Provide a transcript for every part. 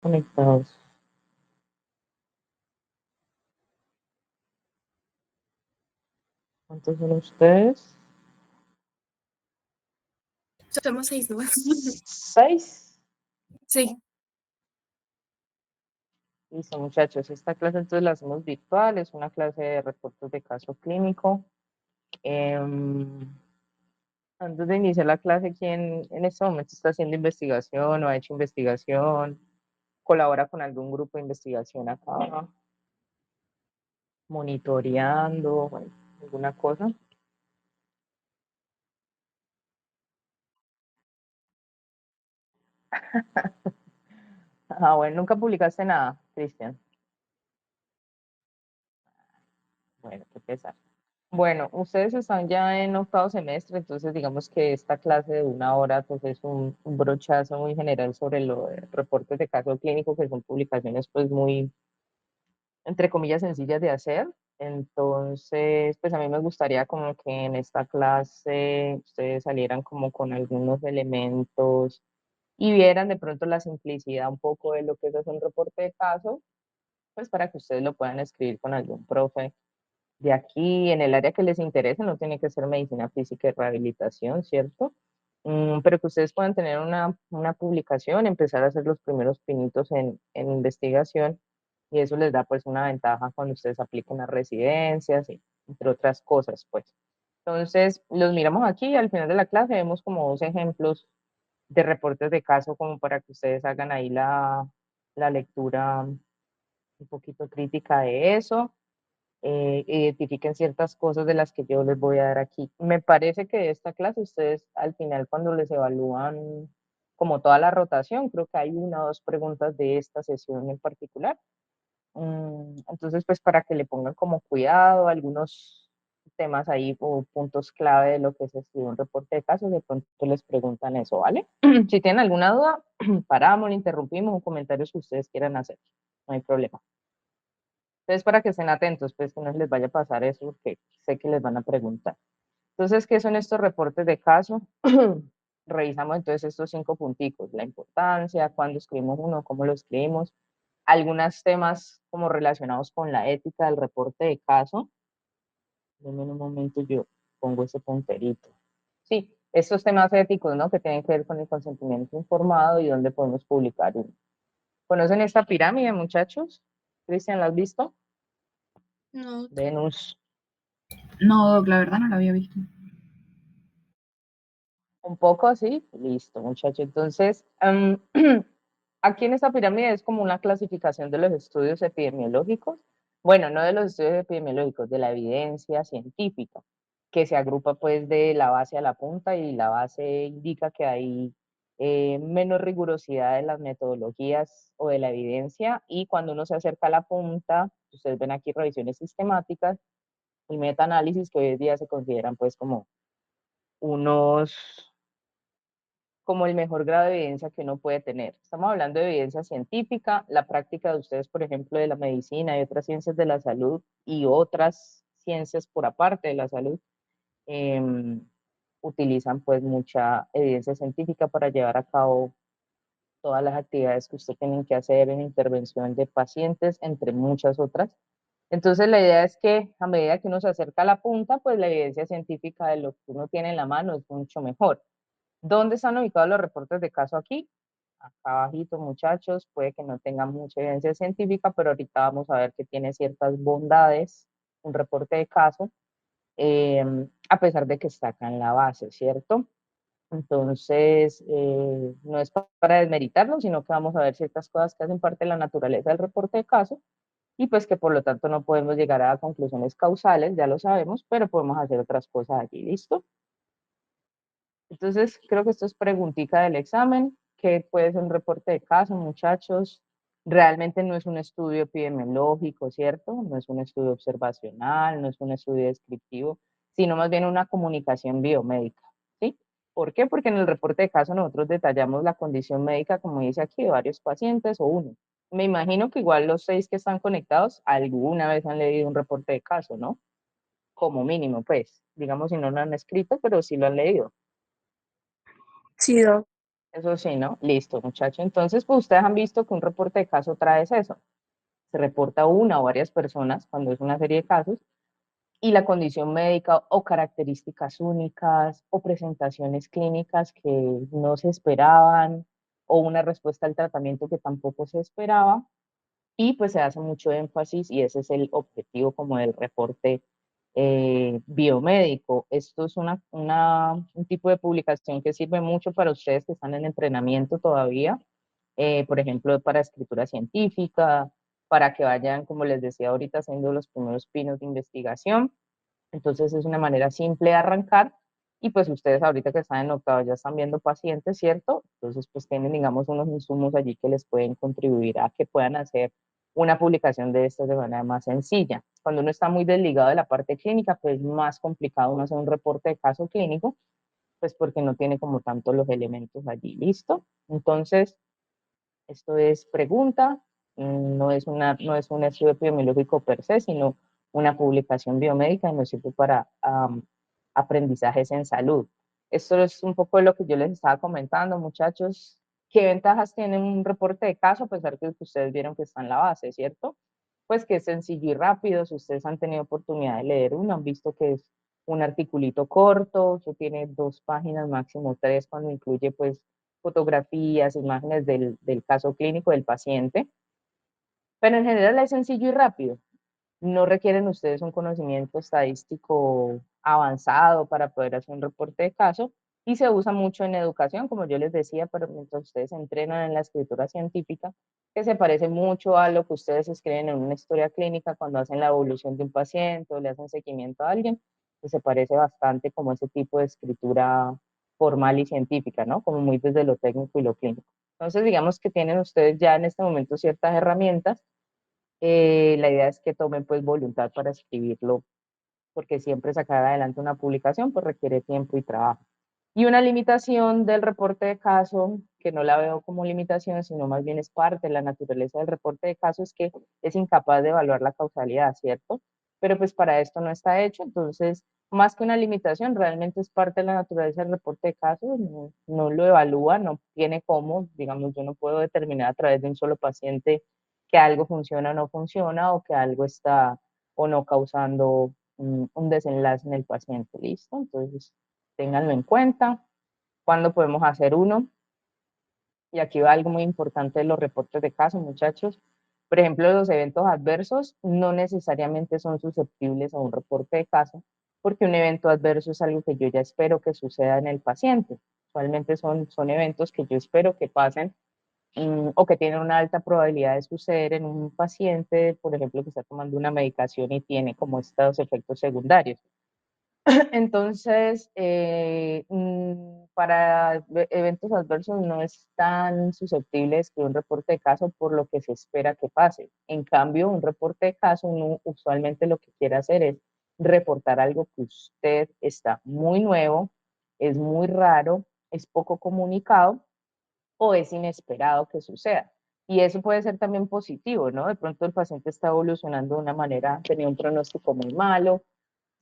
Conectados. ¿Cuántos son ustedes? Somos 6 nomás. 6. Sí. Listo, muchachos. Esta clase entonces la hacemos virtual. Es una clase de reportes de caso clínico. Antes de iniciar la clase, ¿quién en este momento está haciendo investigación o ha hecho investigación? ¿Colabora con algún grupo de investigación acá? ¿Monitoreando? Bueno, ¿alguna cosa? Bueno, nunca publicaste nada, Cristian. Bueno, qué pesar. Bueno, ustedes están ya en octavo semestre, entonces digamos que esta clase de 1 hora pues es un brochazo muy general sobre los reportes de caso clínico, que son publicaciones pues muy, entre comillas, sencillas de hacer. Entonces, pues a mí me gustaría como que en esta clase ustedes salieran como con algunos elementos y vieran de pronto la simplicidad un poco de lo que es hacer un reporte de caso, pues para que ustedes lo puedan escribir con algún profe de aquí, en el área que les interese, no tiene que ser medicina física y rehabilitación, ¿cierto? Pero que ustedes puedan tener una publicación, empezar a hacer los primeros pinitos en investigación y eso les da pues una ventaja cuando ustedes apliquen a residencias y entre otras cosas, pues. Entonces, los miramos aquí y al final de la clase vemos como 2 ejemplos de reportes de caso como para que ustedes hagan ahí la lectura un poquito crítica de eso, identifiquen ciertas cosas de las que yo les voy a dar aquí. Me parece que de esta clase ustedes al final cuando les evalúan como toda la rotación, creo que hay 1 o 2 preguntas de esta sesión en particular. Entonces, pues para que le pongan como cuidado algunos temas ahí o puntos clave de lo que se escribe un reporte de casos, de pronto les preguntan eso, ¿vale? Si tienen alguna duda, paramos, le interrumpimos, un comentario que ustedes quieran hacer, no hay problema. Entonces, para que estén atentos, pues que no les vaya a pasar eso, porque sé que les van a preguntar. Entonces, ¿qué son estos reportes de caso? Revisamos entonces estos 5 punticos, la importancia, cuándo escribimos uno, cómo lo escribimos, algunos temas como relacionados con la ética del reporte de caso. Denme un momento, yo pongo ese punterito. Sí, estos temas éticos, ¿no? Que tienen que ver con el consentimiento informado y dónde podemos publicar uno. ¿Conocen esta pirámide, muchachos? Cristian, ¿la has visto? No. Venus. No, la verdad no la había visto. Un poco así, listo, muchacho. Entonces, aquí en esta pirámide es como una clasificación de los estudios epidemiológicos. Bueno, no de los estudios epidemiológicos, de la evidencia científica, que se agrupa pues de la base a la punta y la base indica que hay menos rigurosidad de las metodologías o de la evidencia y cuando uno se acerca a la punta, ustedes ven aquí revisiones sistemáticas y metaanálisis que hoy en día se consideran pues como unos como el mejor grado de evidencia que uno puede tener. Estamos hablando de evidencia científica, la práctica de ustedes, por ejemplo, de la medicina y otras ciencias de la salud y otras ciencias por aparte de la salud, eh, utilizan pues mucha evidencia científica para llevar a cabo todas las actividades que usted tiene que hacer en intervención de pacientes, entre muchas otras. Entonces la idea es que a medida que uno se acerca a la punta, pues la evidencia científica de lo que uno tiene en la mano es mucho mejor. ¿Dónde están ubicados los reportes de caso aquí? Acá abajito, muchachos, puede que no tengan mucha evidencia científica, pero ahorita vamos a ver que tiene ciertas bondades un reporte de caso, a pesar de que está acá en la base, ¿cierto? Entonces, no es para desmeritarlo, sino que vamos a ver ciertas cosas que hacen parte de la naturaleza del reporte de caso y pues que por lo tanto no podemos llegar a conclusiones causales, ya lo sabemos, pero podemos hacer otras cosas allí, ¿listo? Entonces, creo que esto es preguntita del examen, que puede ser un reporte de caso, muchachos. Realmente no es un estudio epidemiológico, ¿cierto? No es un estudio observacional, no es un estudio descriptivo, sino más bien una comunicación biomédica, ¿sí? ¿Por qué? Porque en el reporte de caso nosotros detallamos la condición médica, como dice aquí, de varios pacientes o uno. Me imagino que igual los 6 que están conectados alguna vez han leído un reporte de caso, ¿no? Como mínimo, pues, digamos si no lo han escrito, pero sí lo han leído. Sí, Doc. Eso sí, ¿no? Listo, muchachos. Entonces, pues ustedes han visto que un reporte de caso trae eso. Se reporta una o varias personas cuando es una serie de casos y la condición médica o características únicas o presentaciones clínicas que no se esperaban o una respuesta al tratamiento que tampoco se esperaba. Y pues se hace mucho énfasis y ese es el objetivo como del reporte biomédico. Esto es un tipo de publicación que sirve mucho para ustedes que están en entrenamiento todavía, por ejemplo, para escritura científica, para que vayan, como les decía ahorita, haciendo los primeros pinos de investigación. Entonces es una manera simple de arrancar y pues ustedes ahorita que están en octavo ya están viendo pacientes, ¿cierto? Entonces pues tienen, digamos, unos insumos allí que les pueden contribuir a que puedan hacer una publicación de estas de manera más sencilla. Cuando uno está muy desligado de la parte clínica, pues es más complicado uno hacer un reporte de caso clínico, pues porque no tiene como tanto los elementos allí, ¿listo? Entonces, esto es pregunta, no es un estudio epidemiológico per se, sino una publicación biomédica y nos sirve para aprendizajes en salud. Esto es un poco de lo que yo les estaba comentando, muchachos. ¿Qué ventajas tiene un reporte de caso? A pesar que ustedes vieron que está en la base, ¿cierto? Pues que es sencillo y rápido. Si ustedes han tenido oportunidad de leer uno, han visto que es un articulito corto, que tiene 2 páginas, máximo 3, cuando incluye pues fotografías, imágenes del caso clínico del paciente, pero en general es sencillo y rápido. No requieren ustedes un conocimiento estadístico avanzado para poder hacer un reporte de caso y se usa mucho en educación, como yo les decía, pero mientras ustedes entrenan en la escritura científica, que se parece mucho a lo que ustedes escriben en una historia clínica cuando hacen la evolución de un paciente o le hacen seguimiento a alguien, que se parece bastante como ese tipo de escritura formal y científica, ¿no? Como muy desde lo técnico y lo clínico. Entonces, digamos que tienen ustedes ya en este momento ciertas herramientas. La idea es que tomen pues voluntad para escribirlo, porque siempre sacar adelante una publicación pues requiere tiempo y trabajo. Y una limitación del reporte de caso, que no la veo como limitación, sino más bien es parte de la naturaleza del reporte de caso, es que es incapaz de evaluar la causalidad, ¿cierto? Pero pues para esto no está hecho, entonces más que una limitación, realmente es parte de la naturaleza del reporte de caso, no lo evalúa, no tiene cómo, digamos, yo no puedo determinar a través de un solo paciente que algo funciona o no funciona o que algo está o no causando un desenlace en el paciente, ¿listo? Entonces, ténganlo en cuenta. ¿Cuándo podemos hacer uno? Y aquí va algo muy importante de los reportes de caso, muchachos. Por ejemplo, los eventos adversos no necesariamente son susceptibles a un reporte de caso, porque un evento adverso es algo que yo ya espero que suceda en el paciente. Usualmente son eventos que yo espero que pasen o que tienen una alta probabilidad de suceder en un paciente, por ejemplo, que está tomando una medicación y tiene como estos efectos secundarios. Entonces, para eventos adversos no es tan susceptible de escribir un reporte de caso por lo que se espera que pase. En cambio, un reporte de caso, uno usualmente lo que quiere hacer es reportar algo que usted está muy nuevo, es muy raro, es poco comunicado o es inesperado que suceda. Y eso puede ser también positivo, ¿no? De pronto el paciente está evolucionando de una manera, tenía un pronóstico muy malo,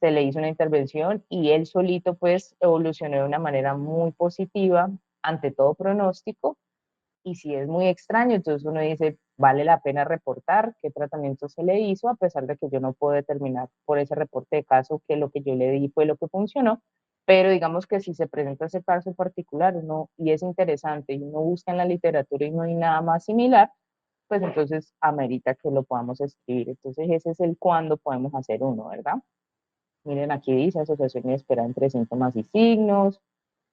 se le hizo una intervención y él solito pues evolucionó de una manera muy positiva ante todo pronóstico. Y si es muy extraño, entonces uno dice, vale la pena reportar qué tratamiento se le hizo, a pesar de que yo no puedo determinar por ese reporte de caso que lo que yo le di fue lo que funcionó, pero digamos que si se presenta ese caso particular uno, y es interesante y uno busca en la literatura y no hay nada más similar, pues entonces amerita que lo podamos escribir. Entonces ese es el cuándo podemos hacer uno, ¿verdad? Miren, aquí dice asociación inesperada entre síntomas y signos,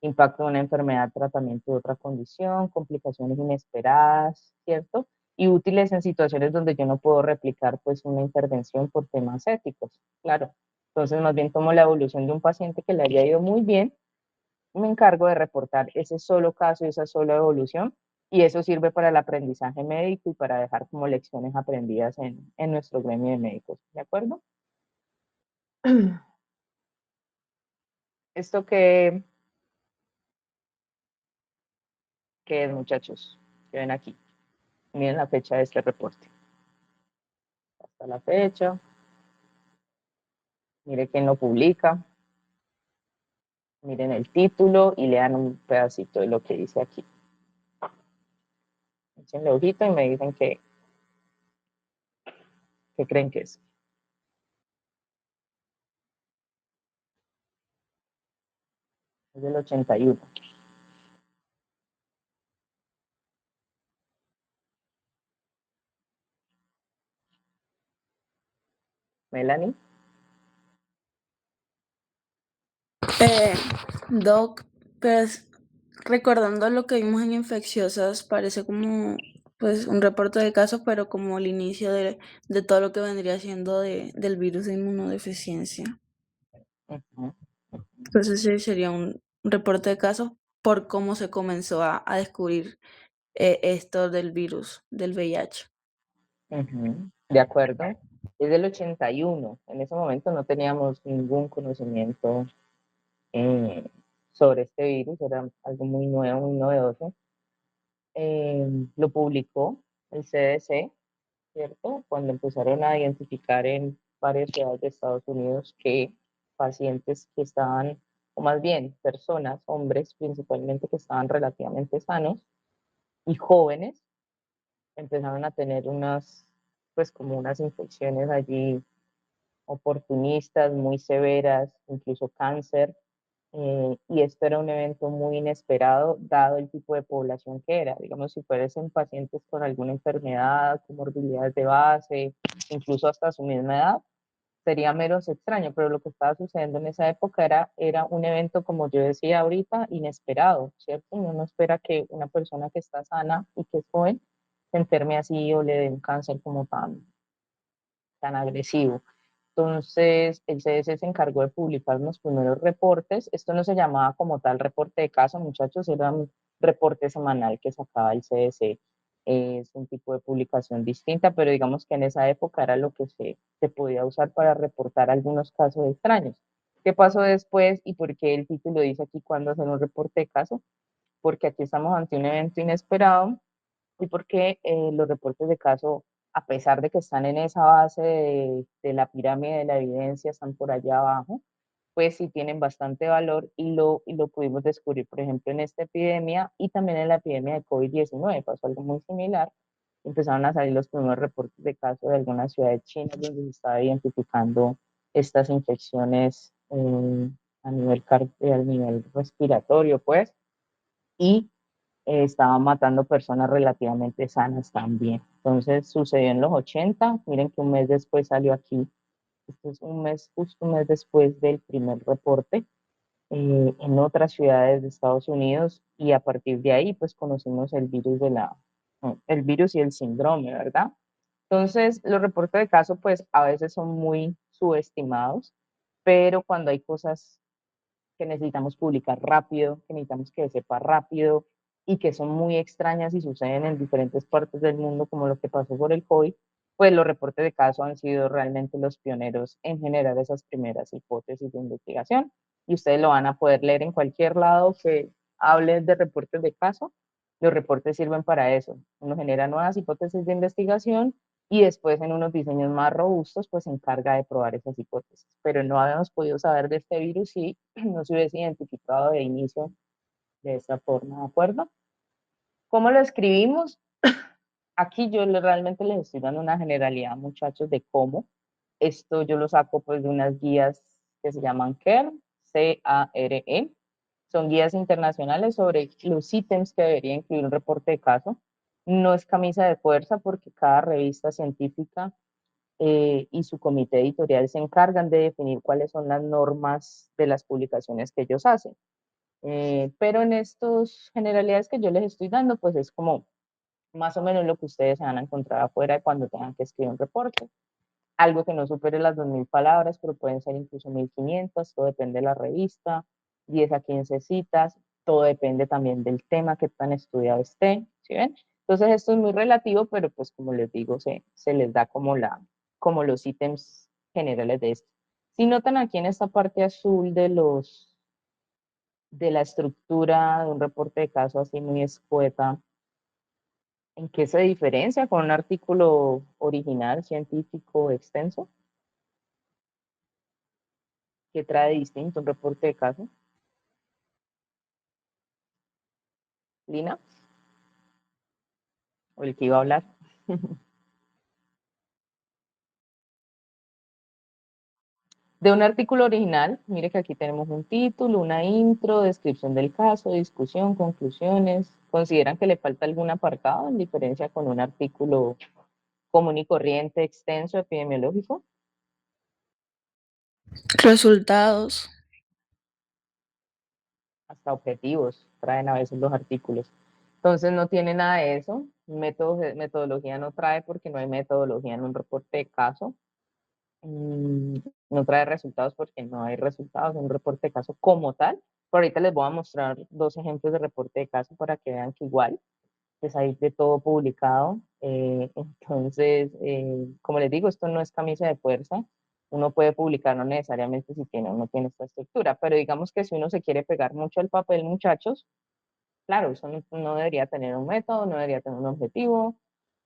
impacto de una enfermedad, tratamiento de otra condición, complicaciones inesperadas, ¿cierto? Y útiles en situaciones donde yo no puedo replicar pues una intervención por temas éticos, claro. Entonces, más bien tomo la evolución de un paciente que le haya ido muy bien, me encargo de reportar ese solo caso y esa sola evolución, y eso sirve para el aprendizaje médico y para dejar como lecciones aprendidas en nuestro gremio de médicos, ¿de acuerdo? Esto que es, muchachos, que ven aquí. Miren la fecha de este reporte. Hasta la fecha. Miren quién lo publica. Miren el título y lean un pedacito de lo que dice aquí. Échenle ojito y me dicen qué creen que es. Es del 81. Melanie. Eh, Doc, pues recordando lo que vimos en infecciosas, parece como pues un reporte de caso, pero como el inicio de todo lo que vendría siendo del virus de inmunodeficiencia. Ujú. Entonces sí, sería un reporte de caso por cómo se comenzó a descubrir esto del virus, del VIH. Ujú, de acuerdo. Es del 81. En ese momento no teníamos ningún conocimiento eh, sobre este virus, era algo muy nuevo, muy novedoso. Lo publicó el CDC, ¿cierto? Cuando empezaron a identificar en varias ciudades de Estados Unidos que pacientes que estaban, o más bien personas, hombres principalmente, que estaban relativamente sanos y jóvenes, empezaron a tener unas, pues como unas infecciones allí oportunistas, muy severas, incluso cáncer, y esto era un evento muy inesperado dado el tipo de población que era. Digamos, si fuesen pacientes con alguna enfermedad, comorbilidades de base, incluso hasta su misma edad, sería menos extraño, pero lo que estaba sucediendo en esa época era un evento, como yo decía ahorita, inesperado, ¿cierto? Uno no espera que una persona que está sana y que es joven se enferme así o le dé un cáncer como tan agresivo. Entonces, el CDC se encargó de publicar los primeros reportes. Esto no se llamaba como tal reporte de caso, muchachos, era un reporte semanal que sacaba el CDC. Es un tipo de publicación distinta, pero digamos que en esa época era lo que se podía usar para reportar algunos casos extraños. ¿Qué pasó después y por qué el título dice aquí cuándo hacer un reporte de caso? Porque aquí estamos ante un evento inesperado y porque los reportes de caso, a pesar de que están en esa base de la pirámide de la evidencia, están por allá abajo, pues sí tienen bastante valor y lo pudimos descubrir, por ejemplo, en esta epidemia y también en la epidemia de COVID-19, pasó algo muy similar. Empezaron a salir los primeros reportes de caso de algunas ciudades chinas donde se estaba identificando estas infecciones a nivel respiratorio, pues, y estaban matando personas relativamente sanas también. Entonces sucedió en los 80, miren que un mes después salió aquí, este es un mes, justo un mes después del primer reporte, en otras ciudades de Estados Unidos y a partir de ahí pues conocimos el virus el virus y el síndrome, ¿verdad? Entonces los reportes de caso pues a veces son muy subestimados, pero cuando hay cosas que necesitamos publicar rápido, que necesitamos que sepa rápido y que son muy extrañas y suceden en diferentes partes del mundo, como lo que pasó por el COVID, pues los reportes de caso han sido realmente los pioneros en generar esas primeras hipótesis de investigación. Y ustedes lo van a poder leer en cualquier lado que hable de reportes de caso. Los reportes sirven para eso. Uno genera nuevas hipótesis de investigación y después en unos diseños más robustos pues se encarga de probar esas hipótesis. Pero no habíamos podido saber de este virus si no se hubiese identificado de inicio de esta forma, ¿de acuerdo? ¿Cómo lo escribimos? Aquí yo realmente les estoy dando una generalidad, muchachos, de cómo. Esto yo lo saco pues de unas guías que se llaman CARE, C-A-R-E. Son guías internacionales sobre los ítems que debería incluir un reporte de caso. No es camisa de fuerza porque cada revista científica y su comité editorial se encargan de definir cuáles son las normas de las publicaciones que ellos hacen. Pero en estas generalidades que yo les estoy dando, pues es como más o menos lo que ustedes se van a encontrar afuera cuando tengan que escribir un reporte. Algo que no supere las 2000 palabras, pero pueden ser incluso 1500, todo depende de la revista, 10 a 15 citas, todo depende también del tema que tan estudiado esté, ¿sí ven? Entonces esto es muy relativo, pero pues como les digo, se les da como los ítems generales de esto. Si notan aquí en esta parte azul de la estructura de un reporte de caso así muy escueta, ¿en qué se diferencia con un artículo original, científico, extenso? ¿Qué trae distinto un reporte de caso? Lina, o el que iba a hablar. De un artículo original, mire que aquí tenemos un título, una intro, descripción del caso, discusión, conclusiones. ¿Consideran que le falta algún apartado en diferencia con un artículo común y corriente, extenso, epidemiológico? Resultados. Hasta objetivos traen a veces los artículos. Entonces no tiene nada de eso. Metodología no trae porque no hay metodología en un reporte de caso. No trae resultados porque no hay resultados en un reporte de caso como tal. Pero ahorita les voy a mostrar dos ejemplos de reporte de caso para que vean que igual pues hay de todo publicado. Entonces, como les digo, esto no es camisa de fuerza. Uno puede publicar no necesariamente si tiene o no tiene esta estructura, pero digamos que si uno se quiere pegar mucho al papel, muchachos, claro, eso no debería tener un método, no debería tener un objetivo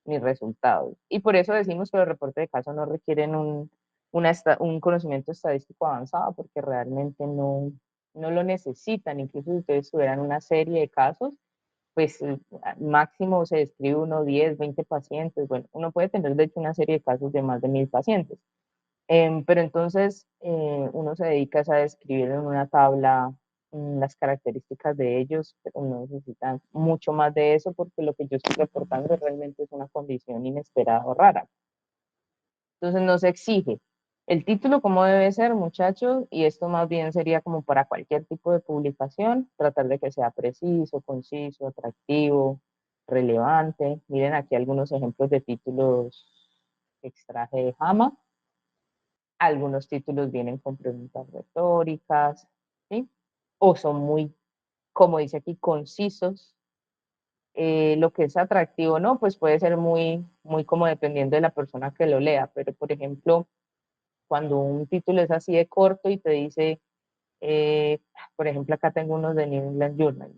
ni resultados. Y por eso decimos que los reportes de caso no requieren un conocimiento estadístico avanzado, porque realmente no lo necesitan. Incluso si ustedes tuvieran una serie de casos, pues máximo se describe uno, 10, 20 pacientes. Bueno, uno puede tener de hecho una serie de casos de más de 1000 pacientes. Pero entonces uno se dedica a describir en una tabla las características de ellos, pero no necesitan mucho más de eso porque lo que yo estoy reportando realmente es una condición inesperada o rara. Entonces no se exige el título como debe ser, muchachos, y esto más bien sería como para cualquier tipo de publicación, tratar de que sea preciso, conciso, atractivo, relevante. Miren aquí algunos ejemplos de títulos que extraje de JAMA. Algunos títulos vienen con preguntas retóricas, ¿sí? O son muy, como dice aquí, concisos. Lo que es atractivo, ¿no? Pues puede ser muy como dependiendo de la persona que lo lea, pero por ejemplo, cuando un título es así de corto y te dice, por ejemplo, acá tengo unos de New England Journal.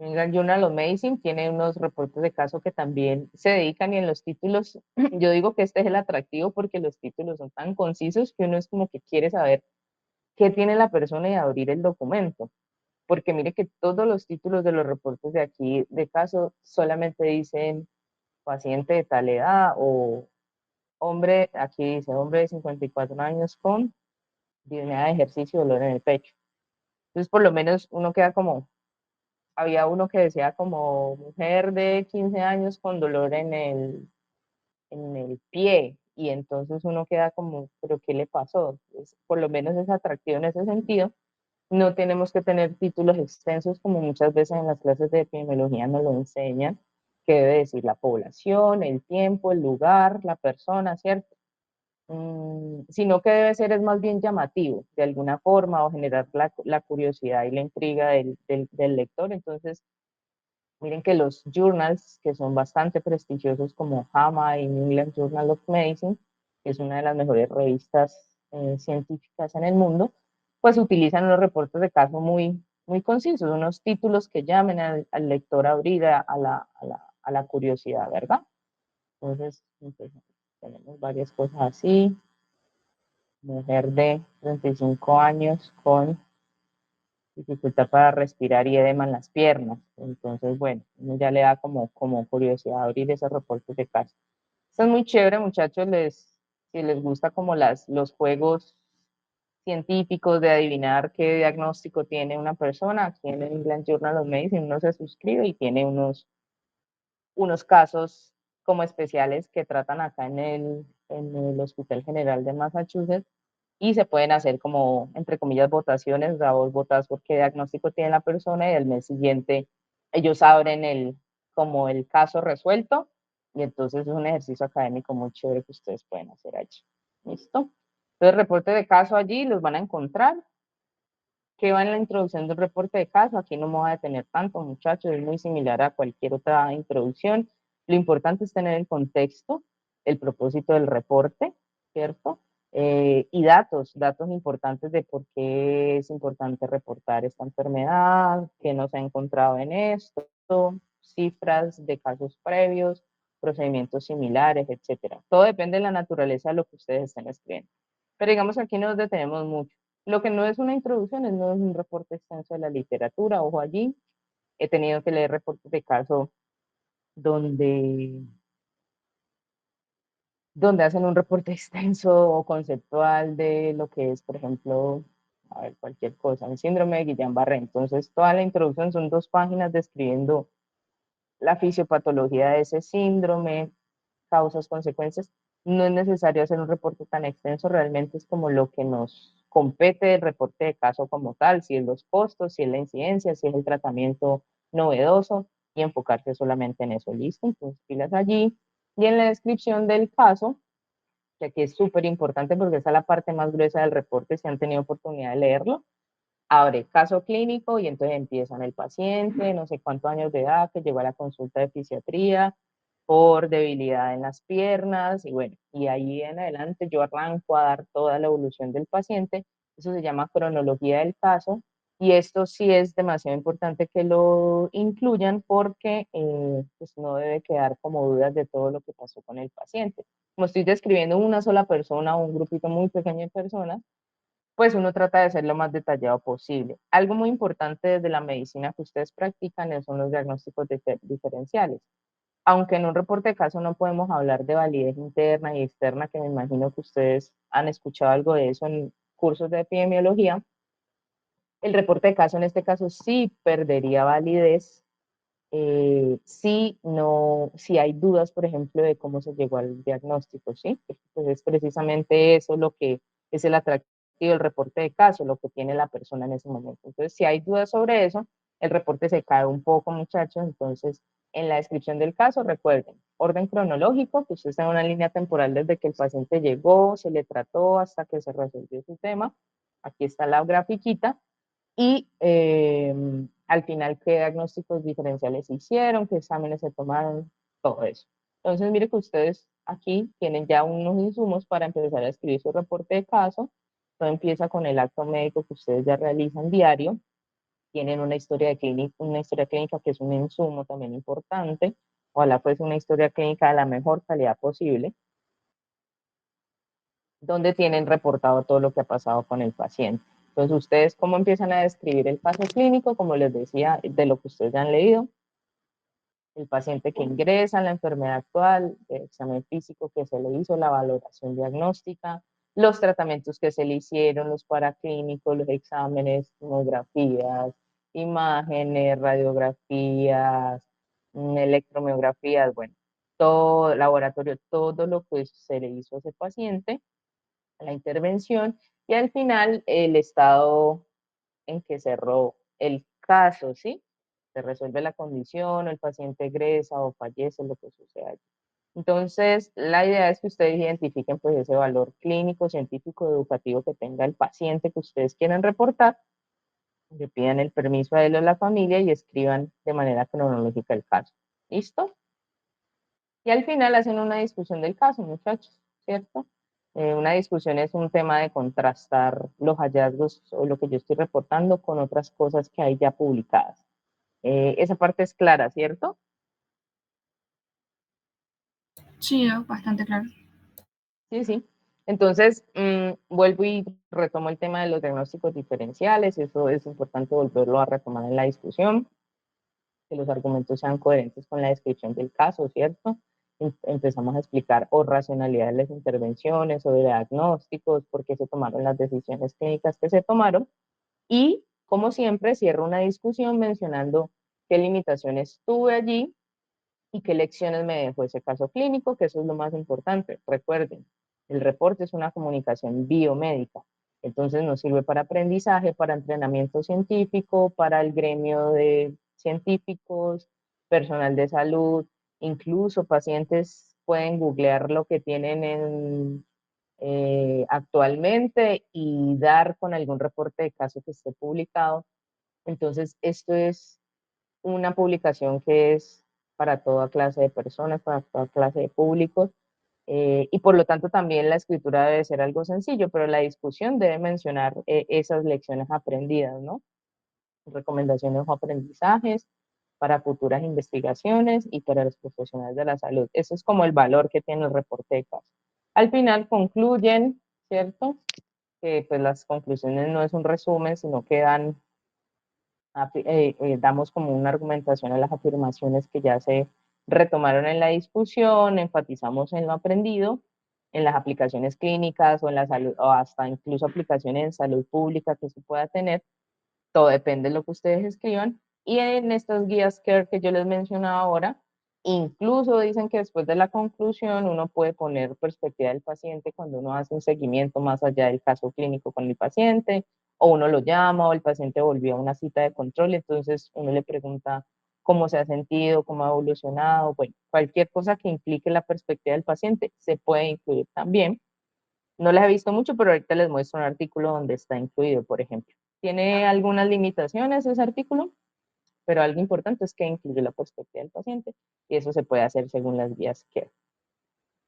New England Journal of Medicine tiene unos reportes de caso que también se dedican y en los títulos, yo digo que este es el atractivo porque los títulos son tan concisos que uno es como que quiere saber qué tiene la persona y abrir el documento. Porque mire que todos los títulos de los reportes de aquí de caso solamente dicen paciente de tal edad o hombre, aquí dice hombre de 54 años con disnea de ejercicio, dolor en el pecho. Entonces, por lo menos uno queda como, había uno que decía como mujer de 15 años con dolor en el pie, y entonces uno queda como, pero ¿qué le pasó? Pues, por lo menos es atractivo en ese sentido. No tenemos que tener títulos extensos como muchas veces en las clases de epidemiología nos lo enseñan, que debe decir la población, el tiempo, el lugar, la persona, ¿cierto? Sino que debe ser es más bien llamativo de alguna forma o generar la curiosidad y la intriga del lector. Entonces, miren que los journals, que son bastante prestigiosos como JAMA y New England Journal of Medicine, que es una de las mejores revistas científicas en el mundo, pues utilizan unos reportes de caso muy concisos, unos títulos que llamen al lector a abrir a la curiosidad, ¿verdad? Entonces, tenemos varias cosas así. Mujer de 35 años con dificultad para respirar y edema en las piernas. Entonces, bueno, uno ya le da como curiosidad abrir esos reportes de caso. Esto es muy chévere, muchachos, si les gusta como los juegos científicos de adivinar qué diagnóstico tiene una persona, aquí en el England Journal of Medicine uno se suscribe y tiene unos casos como especiales que tratan acá en el Hospital General de Massachusetts y se pueden hacer como, entre comillas, votaciones, da vos votas por qué diagnóstico tiene la persona y al mes siguiente ellos abren como el caso resuelto y entonces es un ejercicio académico muy chévere que ustedes pueden hacer allí. ¿Listo? Entonces, reporte de caso allí los van a encontrar. ¿Qué va en la introducción del reporte de caso? Aquí no me voy a detener tanto, muchachos, es muy similar a cualquier otra introducción. Lo importante es tener el contexto, el propósito del reporte, ¿cierto? Y datos importantes de por qué es importante reportar esta enfermedad, qué no se ha encontrado en esto, cifras de casos previos, procedimientos similares, etcétera. Todo depende de la naturaleza de lo que ustedes estén escribiendo. Pero digamos que aquí nos detenemos mucho. Lo que no es una introducción, no es un reporte extenso de la literatura, ojo allí. He tenido que leer reportes de caso donde, donde hacen un reporte extenso o conceptual de lo que es, por ejemplo, a ver, cualquier cosa, el síndrome de Guillain-Barré. Entonces, toda la introducción son 2 páginas describiendo la fisiopatología de ese síndrome, causas, consecuencias. No es necesario hacer un reporte tan extenso, realmente es como lo que nos compete del reporte de caso como tal, si es los costos, si es la incidencia, si es el tratamiento novedoso y enfocarse solamente en eso, listo. Entonces, pilas allí. Y en la descripción del caso, que aquí es súper importante porque esa es la parte más gruesa del reporte, si han tenido oportunidad de leerlo, abre caso clínico y entonces empiezan el paciente, no sé cuántos años de edad, que llegó a la consulta de fisiatría por debilidad en las piernas y bueno, y ahí en adelante yo arranco a dar toda la evolución del paciente, eso se llama cronología del caso y esto sí es demasiado importante que lo incluyan porque pues no debe quedar como dudas de todo lo que pasó con el paciente. Como estoy describiendo una sola persona o un grupito muy pequeño de personas, pues uno trata de ser lo más detallado posible. Algo muy importante desde la medicina que ustedes practican son los diagnósticos diferenciales. Aunque en un reporte de caso no podemos hablar de validez interna y externa, que me imagino que ustedes han escuchado algo de eso en cursos de epidemiología, el reporte de caso en este caso sí perdería validez si hay dudas, por ejemplo, de cómo se llegó al diagnóstico, ¿sí? Pues es precisamente eso lo que es el atractivo del reporte de caso, lo que tiene la persona en ese momento. Entonces, si hay dudas sobre eso, el reporte se cae un poco, muchachos. Entonces, en la descripción del caso, recuerden, orden cronológico, que usted está en una línea temporal desde que el paciente llegó, se le trató hasta que se resolvió su tema. Aquí está la grafiquita y al final qué diagnósticos diferenciales se hicieron, qué exámenes se tomaron, todo eso. Entonces, mire que ustedes aquí tienen ya unos insumos para empezar a escribir su reporte de caso. Todo empieza con el acto médico que ustedes ya realizan diario. Tienen una historia clínica que es un insumo también importante. Ojalá pues una historia clínica de la mejor calidad posible, donde tienen reportado todo lo que ha pasado con el paciente. Entonces, ustedes cómo empiezan a describir el caso clínico, como les decía, de lo que ustedes ya han leído, el paciente que ingresa, la enfermedad actual, el examen físico que se le hizo, la valoración diagnóstica, los tratamientos que se le hicieron, los paraclínicos, los exámenes, tomografías, imágenes, radiografías, electromiografías, bueno, todo laboratorio, todo lo que se le hizo a ese paciente, la intervención y al final el estado en que cerró el caso, ¿sí? Se resuelve la condición, o el paciente egresa o fallece, lo que suceda allí. Entonces, la idea es que ustedes identifiquen pues ese valor clínico, científico, educativo que tenga el paciente que ustedes quieren reportar, le pidan el permiso a él o a la familia y escriban de manera cronológica el caso. ¿Listo? Y al final hacen una discusión del caso, muchachos, ¿cierto? Una discusión es un tema de contrastar los hallazgos o lo que yo estoy reportando con otras cosas que hay ya publicadas. Esa parte es clara, ¿cierto? Sí, bastante claro. Sí, sí. Entonces, vuelvo y retomo el tema de los diagnósticos diferenciales. Eso es importante volverlo a retomar en la discusión, que los argumentos sean coherentes con la descripción del caso, ¿cierto? Empezamos a explicar o racionalidad de las intervenciones o de diagnósticos, por qué se tomaron las decisiones clínicas que se tomaron. Y, como siempre, cierro una discusión mencionando qué limitaciones tuve allí y qué lecciones me dejó ese caso clínico, que eso es lo más importante. Recuerden, el reporte es una comunicación biomédica, entonces nos sirve para aprendizaje, para entrenamiento científico, para el gremio de científicos, personal de salud, incluso pacientes pueden googlear lo que tienen actualmente y dar con algún reporte de caso que esté publicado. Entonces, esto es una publicación que es para toda clase de personas, para toda clase de públicos, y por lo tanto también la escritura debe ser algo sencillo, pero la discusión debe mencionar esas lecciones aprendidas, ¿no? Recomendaciones o aprendizajes para futuras investigaciones y para los profesionales de la salud. Eso es como el valor que tiene el reporte de caso. Al final concluyen, ¿cierto? Que pues las conclusiones no es un resumen, sino que damos como una argumentación a las afirmaciones que ya se retomaron en la discusión, enfatizamos en lo aprendido, en las aplicaciones clínicas o en la salud, o hasta incluso aplicaciones en salud pública que se pueda tener. Todo depende de lo que ustedes escriban. Y en estas guías CARE que yo les mencionaba ahora, incluso dicen que después de la conclusión uno puede poner perspectiva del paciente cuando uno hace un seguimiento más allá del caso clínico con el paciente, o uno lo llama o el paciente volvió a una cita de control, entonces uno le pregunta cómo se ha sentido, cómo ha evolucionado, bueno, cualquier cosa que implique la perspectiva del paciente se puede incluir también. No les he visto mucho, pero ahorita les muestro un artículo donde está incluido, por ejemplo. Tiene algunas limitaciones ese artículo, pero algo importante es que incluye la perspectiva del paciente y eso se puede hacer según las guías que.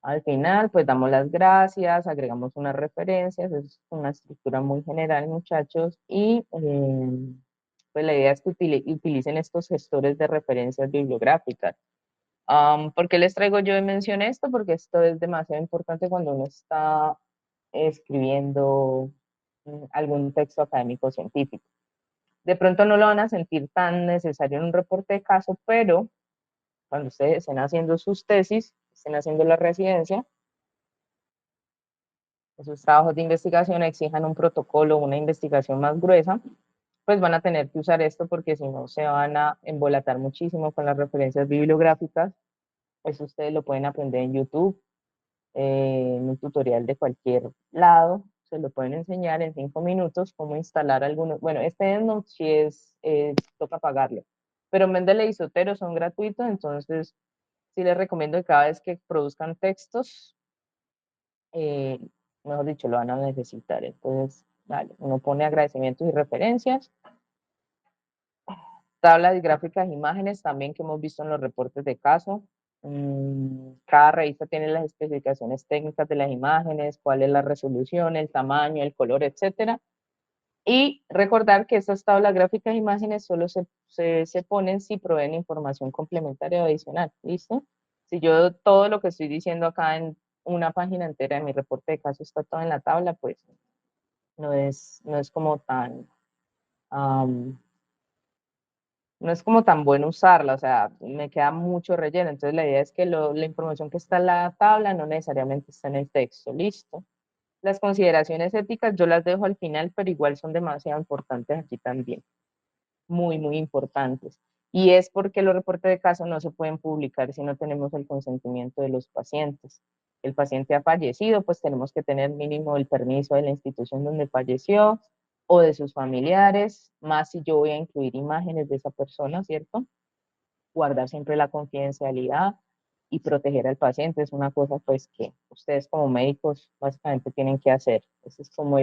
Al final, pues damos las gracias, agregamos unas referencias, es una estructura muy general, muchachos, y pues la idea es que utilicen estos gestores de referencias bibliográficas. ¿Por qué les traigo yo y mencioné esto? Porque esto es demasiado importante cuando uno está escribiendo algún texto académico científico. De pronto no lo van a sentir tan necesario en un reporte de caso, pero cuando ustedes estén haciendo sus tesis, estén haciendo la residencia, sus trabajos de investigación exijan un protocolo, una investigación más gruesa, pues van a tener que usar esto porque si no se van a embolatar muchísimo con las referencias bibliográficas. Eso ustedes lo pueden aprender en YouTube, en un tutorial de cualquier lado, se lo pueden enseñar en 5 minutos cómo instalar algunos, bueno, este no, si toca pagarlo, pero Mendeley y Zotero son gratuitos, entonces sí les recomiendo que cada vez que produzcan textos, eh, mejor dicho, lo van a necesitar, entonces, vale, uno pone agradecimientos y referencias, tablas y gráficas e imágenes también que hemos visto en los reportes de caso. Cada revista tiene las especificaciones técnicas de las imágenes, cuál es la resolución, el tamaño, el color, etcétera. Y recordar que estas tablas gráficas e imágenes solo se ponen si proveen información complementaria o adicional. ¿Listo? Si yo todo lo que estoy diciendo acá en una página entera de mi reporte de caso está todo en la tabla, pues no es como tan no es como tan bueno usarla, o sea, me queda mucho relleno. Entonces la idea es que la información que está en la tabla no necesariamente está en el texto, listo. Las consideraciones éticas yo las dejo al final, pero igual son demasiado importantes aquí también, muy, muy importantes. Y es porque los reportes de caso no se pueden publicar si no tenemos el consentimiento de los pacientes. El paciente ha fallecido, pues tenemos que tener mínimo el permiso de la institución donde falleció o de sus familiares, más si yo voy a incluir imágenes de esa persona, ¿cierto? Guardar siempre la confidencialidad y proteger al paciente es una cosa pues que ustedes como médicos básicamente tienen que hacer. Ese es como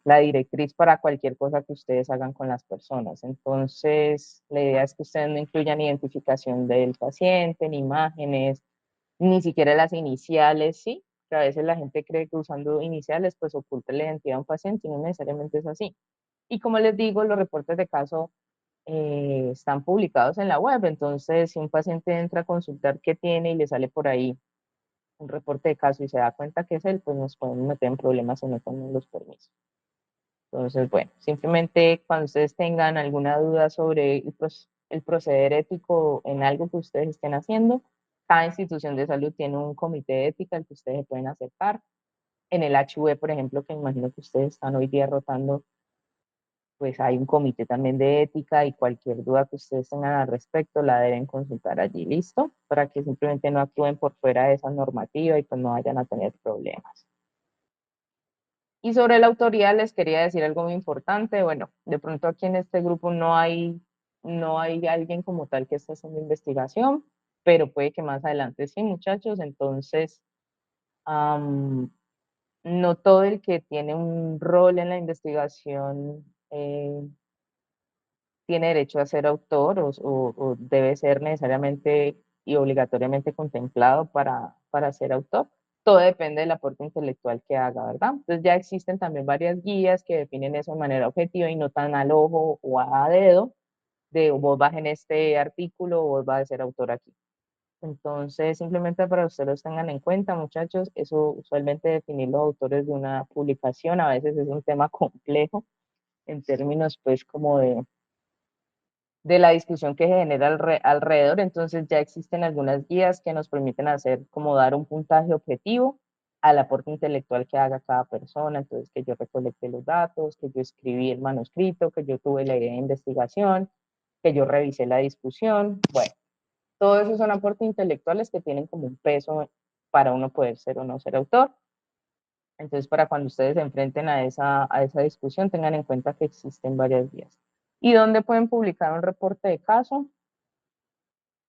la directriz para cualquier cosa que ustedes hagan con las personas. Entonces, la idea es que ustedes no incluyan identificación del paciente, ni imágenes, ni siquiera las iniciales, ¿sí? Que a veces la gente cree que usando iniciales pues oculta la identidad de un paciente y no necesariamente es así. Y como les digo, los reportes de caso están publicados en la web, entonces si un paciente entra a consultar qué tiene y le sale por ahí un reporte de caso y se da cuenta que es él, pues nos podemos meter en problemas si no tenemos los permisos. Entonces, bueno, simplemente cuando ustedes tengan alguna duda sobre el proceder ético en algo que ustedes estén haciendo, cada institución de salud tiene un comité de ética al que ustedes se pueden acercar. En el HV, por ejemplo, que imagino que ustedes están hoy día rotando, pues hay un comité también de ética y cualquier duda que ustedes tengan al respecto la deben consultar allí, ¿listo? Para que simplemente no actúen por fuera de esa normativa y pues no vayan a tener problemas. Y sobre la autoría les quería decir algo muy importante. Bueno, de pronto aquí en este grupo no hay alguien como tal que esté haciendo investigación, pero puede que más adelante sí, muchachos. Entonces, no todo el que tiene un rol en la investigación tiene derecho a ser autor o debe ser necesariamente y obligatoriamente contemplado para ser autor. Todo depende del aporte intelectual que haga, ¿verdad? Entonces ya existen también varias guías que definen eso de manera objetiva y no tan al ojo o a dedo, de vos vas en este artículo o vos vas a ser autor aquí. Entonces, simplemente para que ustedes los tengan en cuenta, muchachos, eso usualmente definir los autores de una publicación a veces es un tema complejo en términos pues como de la discusión que se genera alrededor. Entonces ya existen algunas guías que nos permiten hacer como dar un puntaje objetivo al aporte intelectual que haga cada persona. Entonces que yo recolecte los datos, que yo escribí el manuscrito, que yo tuve la idea de investigación, que yo revisé la discusión. Bueno, todo eso son aportes intelectuales que tienen como un peso para uno poder ser o no ser autor. Entonces, para cuando ustedes se enfrenten a esa discusión, tengan en cuenta que existen varias vías. ¿Y dónde pueden publicar un reporte de caso?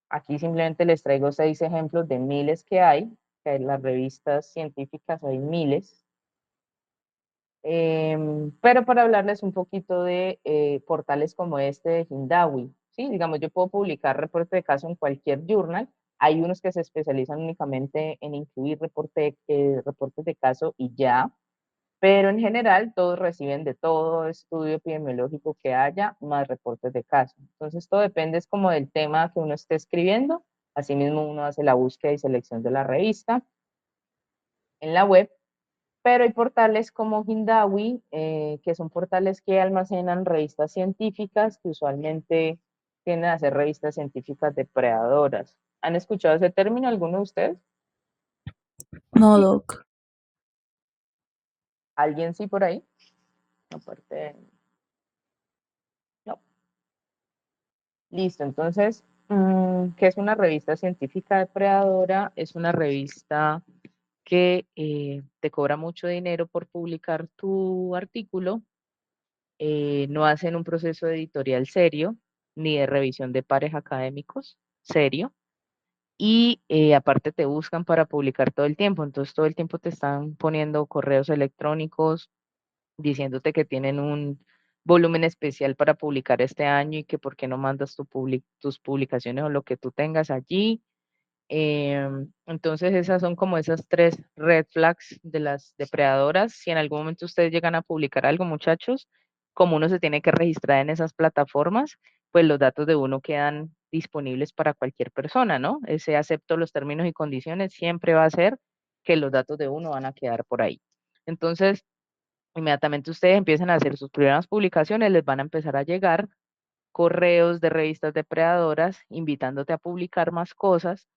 Aquí simplemente les traigo 6 ejemplos de miles que hay, que en las revistas científicas hay miles. Pero para hablarles un poquito de portales como este de Hindawi, ¿sí? Digamos, yo puedo publicar reporte de caso en cualquier journal. Hay unos que se especializan únicamente en incluir reportes de caso y ya, pero en general todos reciben de todo estudio epidemiológico que haya, más reportes de caso. Entonces todo depende es como del tema que uno esté escribiendo. Asimismo uno hace la búsqueda y selección de la revista en la web, pero hay portales como Hindawi, que son portales que almacenan revistas científicas que usualmente tienden a ser revistas científicas depredadoras. ¿Han escuchado ese término alguno de ustedes? No, Doc. ¿Alguien sí por ahí? Aparte, no. Listo, entonces, ¿qué es una revista científica depredadora? Es una revista que te cobra mucho dinero por publicar tu artículo, no hacen un proceso editorial serio, ni de revisión de pares académicos serio, y aparte te buscan para publicar todo el tiempo, entonces todo el tiempo te están poniendo correos electrónicos diciéndote que tienen un volumen especial para publicar este año y que por qué no mandas tus publicaciones o lo que tú tengas allí. Entonces esas son como esas 3 red flags de las depredadoras. Si en algún momento ustedes llegan a publicar algo, muchachos, como uno se tiene que registrar en esas plataformas, pues los datos de uno quedan disponibles para cualquier persona, ¿no? Ese acepto los términos y condiciones siempre va a ser que los datos de uno van a quedar por ahí. Entonces, inmediatamente ustedes empiezan a hacer sus primeras publicaciones, les van a empezar a llegar correos de revistas depredadoras invitándote a publicar más cosas,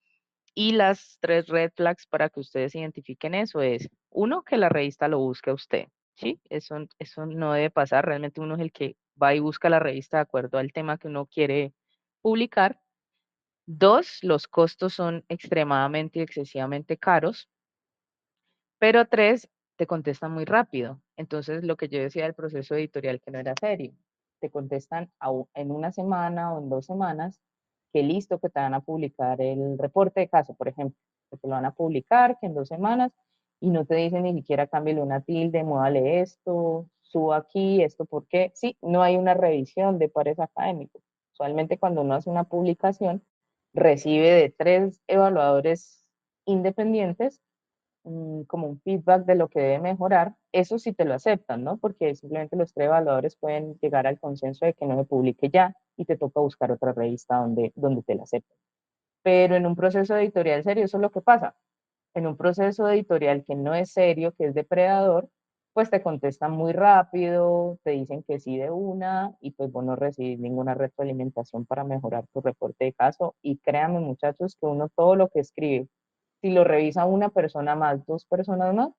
y las 3 red flags para que ustedes identifiquen eso es, uno, que la revista lo busque a usted, ¿sí? Eso no debe pasar, realmente uno es el que va y busca la revista de acuerdo al tema que uno quiere publicar. 2, los costos son extremadamente y excesivamente caros. Pero 3, te contestan muy rápido. Entonces, lo que yo decía del proceso editorial que no era serio, te contestan en una semana o en 2 semanas, que listo, que te van a publicar el reporte de caso, por ejemplo, que te lo van a publicar, que en 2 semanas, y no te dicen ni siquiera cámbiale una tilde, muévale esto, suba aquí, esto, ¿por qué? Sí, no hay una revisión de pares académicos. Usualmente cuando uno hace una publicación, recibe de 3 evaluadores independientes como un feedback de lo que debe mejorar, eso sí te lo aceptan, ¿no? Porque simplemente los 3 evaluadores pueden llegar al consenso de que no se publique ya y te toca buscar otra revista donde te la acepten. Pero en un proceso editorial serio, eso es lo que pasa. En un proceso editorial que no es serio, que es depredador, pues te contestan muy rápido, te dicen que sí de una y pues vos no recibís ninguna retroalimentación para mejorar tu reporte de caso. Y créanme, muchachos, que uno todo lo que escribe, si lo revisa una persona más, 2 personas más,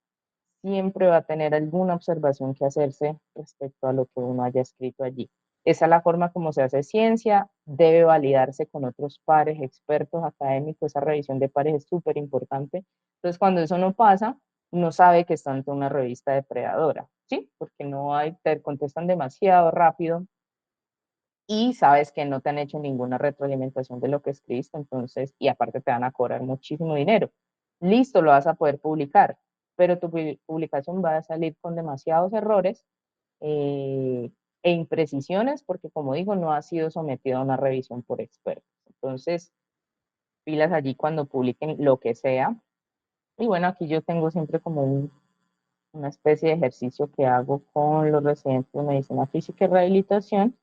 siempre va a tener alguna observación que hacerse respecto a lo que uno haya escrito allí. Esa es la forma como se hace ciencia, debe validarse con otros pares, expertos académicos, esa revisión de pares es súper importante. Entonces, cuando eso no pasa, no sabe que está ante una revista depredadora, ¿sí? Porque no hay, te contestan demasiado rápido y sabes que no te han hecho ninguna retroalimentación de lo que escribiste, entonces, y aparte te van a cobrar muchísimo dinero. Listo, lo vas a poder publicar, pero tu publicación va a salir con demasiados errores eh, e imprecisiones, porque como digo, no ha sido sometido a una revisión por expertos. Entonces, pilas allí cuando publiquen lo que sea. Y bueno, aquí yo tengo siempre como una especie de ejercicio que hago con los residentes de medicina física y rehabilitación,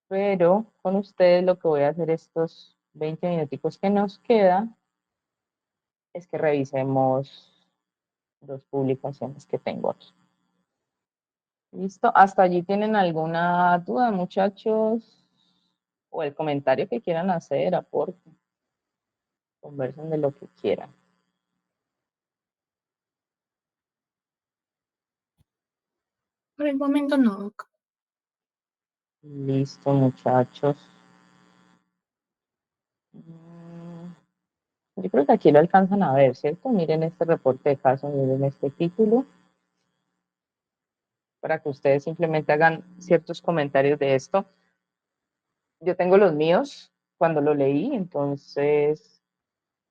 pero con ustedes lo que voy a hacer estos 20 minuticos que nos queda es que revisemos 2 publicaciones que tengo aquí. ¿Listo? ¿Hasta allí tienen alguna duda, muchachos? o el comentario que quieran hacer, aporten, conversen de lo que quieran. Por el momento no, Doc. Listo, muchachos. Yo creo que aquí lo alcanzan a ver, ¿cierto? Miren este reporte de caso, miren este título, para que ustedes simplemente hagan ciertos comentarios de esto. Yo tengo los míos cuando lo leí, entonces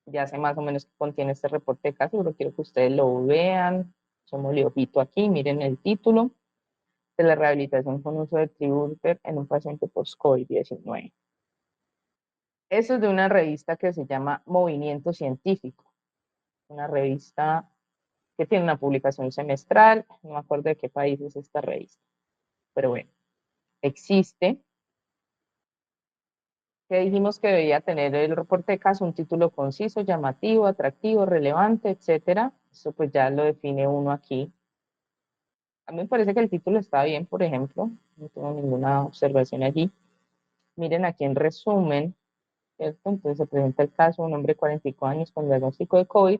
ya sé más o menos qué contiene este reporte de caso, pero quiero que ustedes lo vean. Somos ojito aquí, miren el título: Telerehabilitación con uso de Triburter en un paciente post-COVID-19. Eso es de una revista que se llama Movimiento Científico, una revista que tiene una publicación semestral. No me acuerdo de qué país es esta revista, pero bueno, existe. Que dijimos que debía tener el reporte de caso un título conciso, llamativo, atractivo, relevante, etcétera. Eso pues ya lo define uno aquí. A mí me parece que el título está bien, por ejemplo, no tengo ninguna observación allí. Miren aquí en resumen, ¿cierto? Entonces se presenta el caso: un hombre de 45 años con diagnóstico de COVID,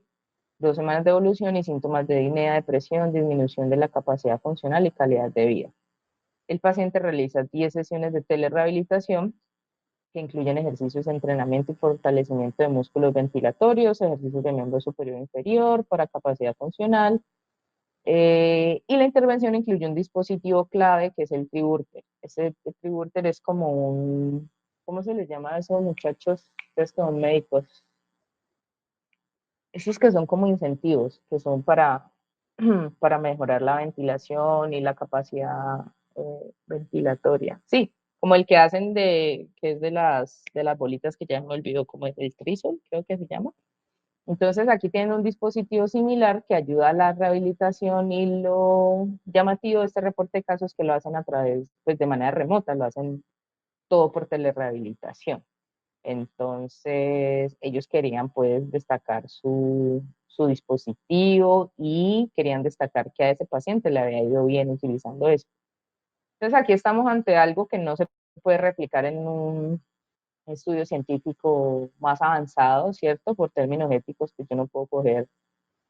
2 semanas de evolución y síntomas de disnea, depresión, disminución de la capacidad funcional y calidad de vida. El paciente realiza 10 sesiones de telerehabilitación que incluyen ejercicios de entrenamiento y fortalecimiento de músculos ventilatorios, ejercicios de miembro superior e inferior para capacidad funcional, y la intervención incluye un dispositivo clave que es el Triburter. El Triburter es como un, ¿cómo se les llama a esos muchachos? Ustedes que son médicos. Esos que son como incentivos, que son para mejorar la ventilación y la capacidad ventilatoria. Sí, como el que hacen que es de las bolitas que ya me olvidó, como es el Trisol, creo que se llama. Entonces aquí tienen un dispositivo similar que ayuda a la rehabilitación, y lo llamativo de este reporte de casos es que lo hacen a través, pues de manera remota, lo hacen todo por telerehabilitación. Entonces, ellos querían pues destacar su dispositivo y querían destacar que a ese paciente le había ido bien utilizando eso. Entonces, aquí estamos ante algo que no se puede replicar en un estudio científico más avanzado, ¿cierto? Por términos éticos, que yo no puedo coger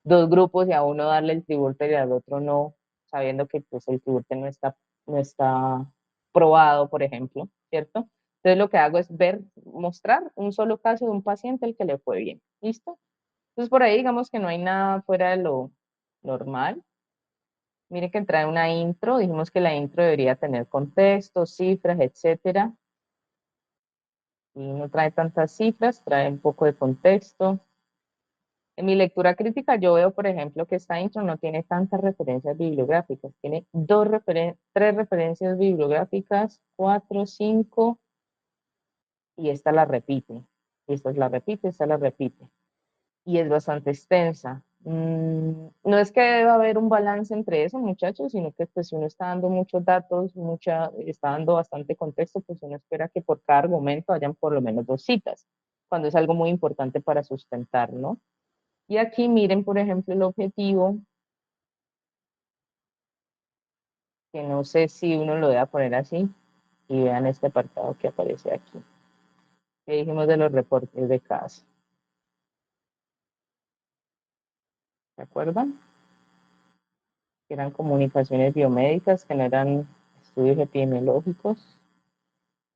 dos grupos y a uno darle el Triburter y al otro no, sabiendo que pues el Triburter no está probado, por ejemplo, ¿cierto? Entonces lo que hago es mostrar un solo caso de un paciente al que le fue bien, ¿listo? Entonces por ahí digamos que no hay nada fuera de lo normal. Miren que trae una intro, dijimos que la intro debería tener contexto, cifras, etcétera. Y no trae tantas cifras, trae un poco de contexto. En mi lectura crítica yo veo, por ejemplo, que esta intro no tiene tantas referencias bibliográficas, tiene tres referencias bibliográficas, cuatro, cinco, y esta la repite. Esta la repite, esta la repite. Y es bastante extensa. No es que deba haber un balance entre eso, muchachos, sino que pues si uno está dando muchos datos, está dando bastante contexto, pues uno espera que por cada argumento hayan por lo menos dos citas, cuando es algo muy importante para sustentar, ¿no? Y aquí miren, por ejemplo, el objetivo, que no sé si uno lo debe poner así, y vean este apartado que aparece aquí. ¿Qué dijimos de los reportes de caso? ¿Se acuerdan? Que eran comunicaciones biomédicas, que no eran estudios epidemiológicos.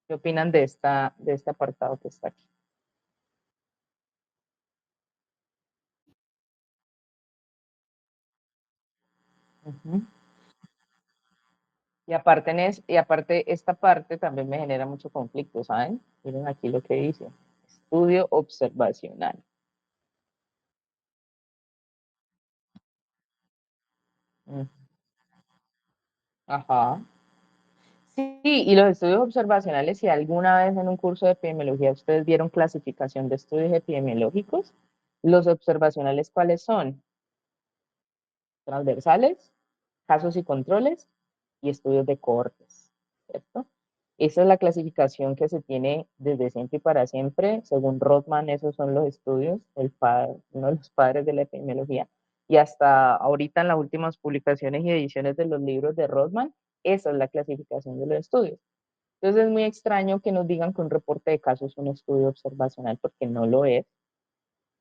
¿Qué opinan de este apartado que está aquí? Ujú. Y aparte, esta parte también me genera mucho conflicto, ¿saben? Miren aquí lo que dice: estudio observacional. Mm. Ajá. Sí, y los estudios observacionales, si alguna vez en un curso de epidemiología ustedes vieron clasificación de estudios epidemiológicos, los observacionales, ¿cuáles son? Transversales, casos y controles, y estudios de cohortes, ¿cierto? Esa es la clasificación que se tiene desde siempre y para siempre. Según Rothman, esos son los estudios, uno de los padres de la epidemiología. Y hasta ahorita en las últimas publicaciones y ediciones de los libros de Rothman, esa es la clasificación de los estudios. Entonces es muy extraño que nos digan que un reporte de caso es un estudio observacional porque no lo es.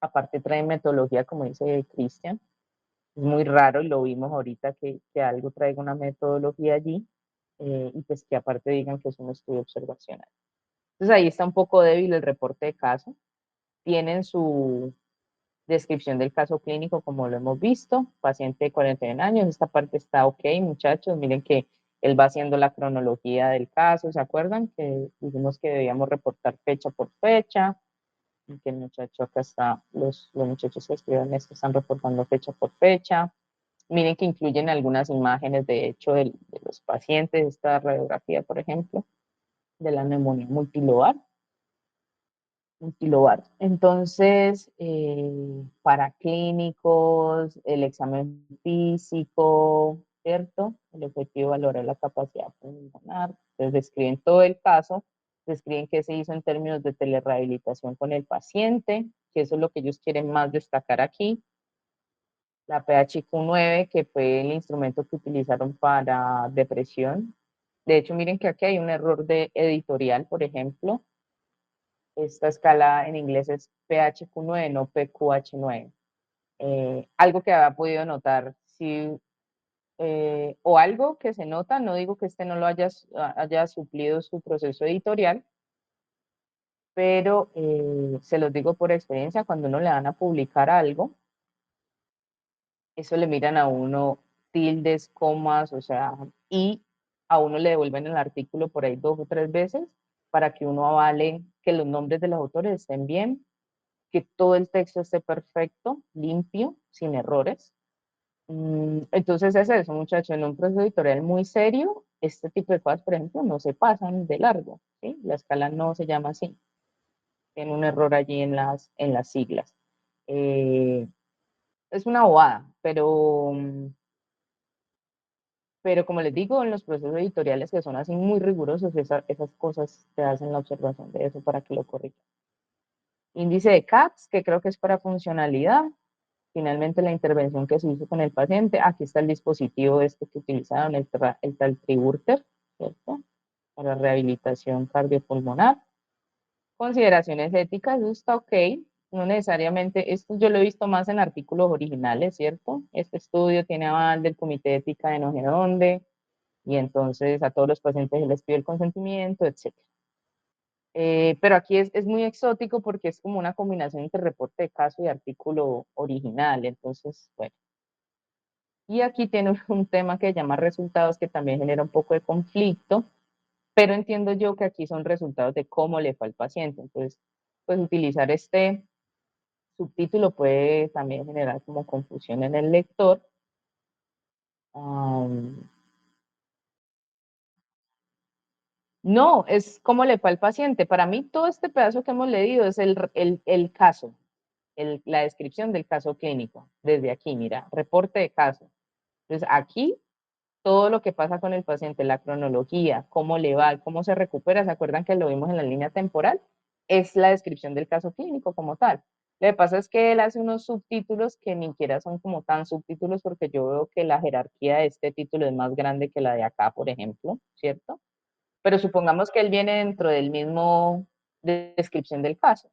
Aparte trae metodología, como dice Cristian. Es muy raro y lo vimos ahorita que algo traiga una metodología allí y pues que aparte digan que es un estudio observacional. Entonces ahí está un poco débil el reporte de caso. Tienen su descripción del caso clínico como lo hemos visto, paciente de 41 años, esta parte está ok, muchachos, miren que él va haciendo la cronología del caso, ¿se acuerdan? Que dijimos que debíamos reportar fecha por fecha, y que el muchacho acá está, los muchachos que escriben esto están reportando fecha por fecha. Miren que incluyen algunas imágenes, de hecho, de los pacientes, esta radiografía, por ejemplo, de la neumonía multilobar. Entonces, para clínicos, el examen físico, ¿cierto? El objetivo valorar la capacidad pulmonar. Entonces, describen todo el caso, describen qué se hizo en términos de telerehabilitación con el paciente, que eso es lo que ellos quieren más destacar aquí. La PHQ-9, que fue el instrumento que utilizaron para depresión. De hecho, miren que aquí hay un error de editorial, por ejemplo. Esta escala en inglés es PHQ-9, no PQH-9. Algo que había podido notar, o algo que se nota, no digo que este no lo haya suplido su proceso editorial, pero se los digo por experiencia, cuando uno le van a publicar algo, eso le miran a uno tildes, comas, o sea, y a uno le devuelven el artículo por ahí 2 o 3 veces para que uno avale que los nombres de los autores estén bien, que todo el texto esté perfecto, limpio, sin errores. Entonces es eso, muchachos, en un proceso editorial muy serio, este tipo de cosas, por ejemplo, no se pasan de largo, ¿sí? La escala no se llama así, tiene un error allí en las siglas. Es una bobada, pero como les digo, en los procesos editoriales que son así muy rigurosos, esas cosas te hacen la observación de eso para que lo corrijan. Índice de CAPS, que creo que es para funcionalidad. Finalmente, la intervención que se hizo con el paciente. Aquí está el dispositivo este que utilizaron, el Taltriburter, ¿cierto? Para rehabilitación cardiopulmonar. Consideraciones éticas, eso está ok. No necesariamente, esto yo lo he visto más en artículos originales, ¿cierto? Este estudio tiene aval del Comité de Ética de no sé dónde, y entonces a todos los pacientes se les pide el consentimiento, etc. Pero aquí es muy exótico porque es como una combinación entre reporte de caso y artículo original, entonces, bueno. Y aquí tiene un tema que se llama resultados que también genera un poco de conflicto, pero entiendo yo que aquí son resultados de cómo le fue al paciente. Entonces, pues utilizar este subtítulo puede también generar como confusión en el lector. No, es cómo le fue al paciente. Para mí todo este pedazo que hemos leído es el caso, la descripción del caso clínico. Desde aquí, mira, reporte de caso. Entonces aquí todo lo que pasa con el paciente, la cronología, cómo le va, cómo se recupera, ¿se acuerdan que lo vimos en la línea temporal? Es la descripción del caso clínico como tal. Lo que pasa es que él hace unos subtítulos que ni siquiera son como tan subtítulos porque yo veo que la jerarquía de este título es más grande que la de acá, por ejemplo, ¿cierto? Pero supongamos que él viene dentro del mismo descripción del caso.